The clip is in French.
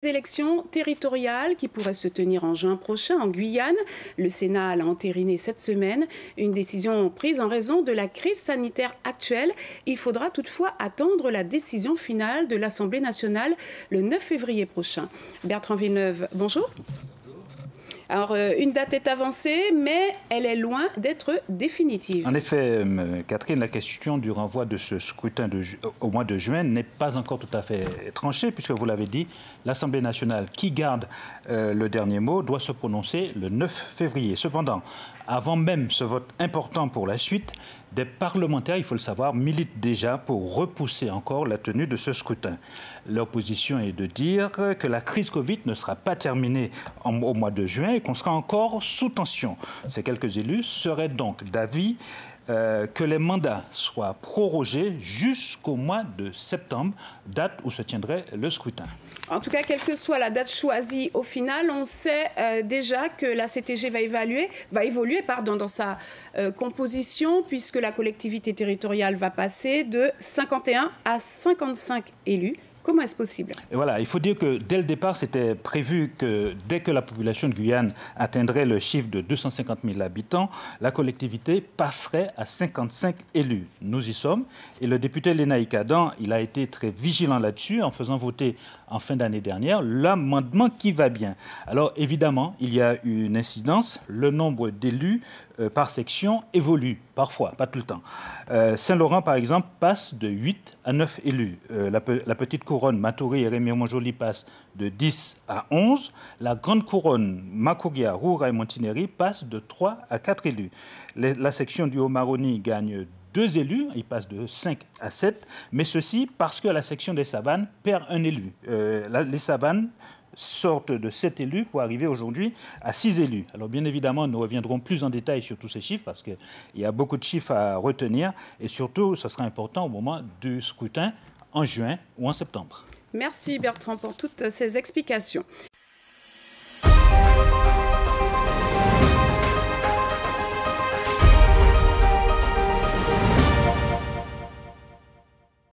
Élections territoriales qui pourraient se tenir en juin prochain en Guyane. Le Sénat l'a entériné cette semaine, une décision prise en raison de la crise sanitaire actuelle. Il faudra toutefois attendre la décision finale de l'Assemblée nationale le 9 février prochain. Bertrand Villeneuve, bonjour. Alors, une date est avancée, mais elle est loin d'être définitive. En effet, Catherine, la question du renvoi de ce scrutin au mois de juin n'est pas encore tout à fait tranchée, puisque vous l'avez dit, l'Assemblée nationale, qui garde le dernier mot, doit se prononcer le 9 février. Cependant, avant même ce vote important pour la suite, des parlementaires, il faut le savoir, militent déjà pour repousser encore la tenue de ce scrutin. Leur position est de dire que la crise Covid ne sera pas terminée au mois de juin et qu'on sera encore sous tension. Ces quelques élus seraient donc d'avis que les mandats soient prorogés jusqu'au mois de septembre, date où se tiendrait le scrutin. En tout cas, quelle que soit la date choisie au final, on sait déjà que la CTG va évoluer dans sa composition, puisque la collectivité territoriale va passer de 51 à 55 élus. Comment est-ce possible? Et voilà, il faut dire que dès le départ, c'était prévu que dès que la population de Guyane atteindrait le chiffre de 250 000 habitants, la collectivité passerait à 55 élus. Nous y sommes. Et le député Lénaïque Adam, il a été très vigilant là-dessus en faisant voter en fin d'année dernière l'amendement qui va bien. Alors évidemment, il y a une incidence. Le nombre d'élus par section évolue, parfois, pas tout le temps. Saint-Laurent, par exemple, passe de 8 à 9 élus. La petite couronne, Matoury et Rémy-Montjoly passent de 10 à 11. La grande couronne, Makouria, Roura et Montineri passe de 3 à 4 élus. La section du Haut-Maroni gagne 2 élus, il passe de 5 à 7, mais ceci parce que la section des Savanes perd un élu. Les Savanes sortent de 7 élus pour arriver aujourd'hui à 6 élus. Alors bien évidemment, nous reviendrons plus en détail sur tous ces chiffres parce qu'il y a beaucoup de chiffres à retenir et surtout, ce sera important au moment du scrutin en juin ou en septembre. Merci Bertrand pour toutes ces explications.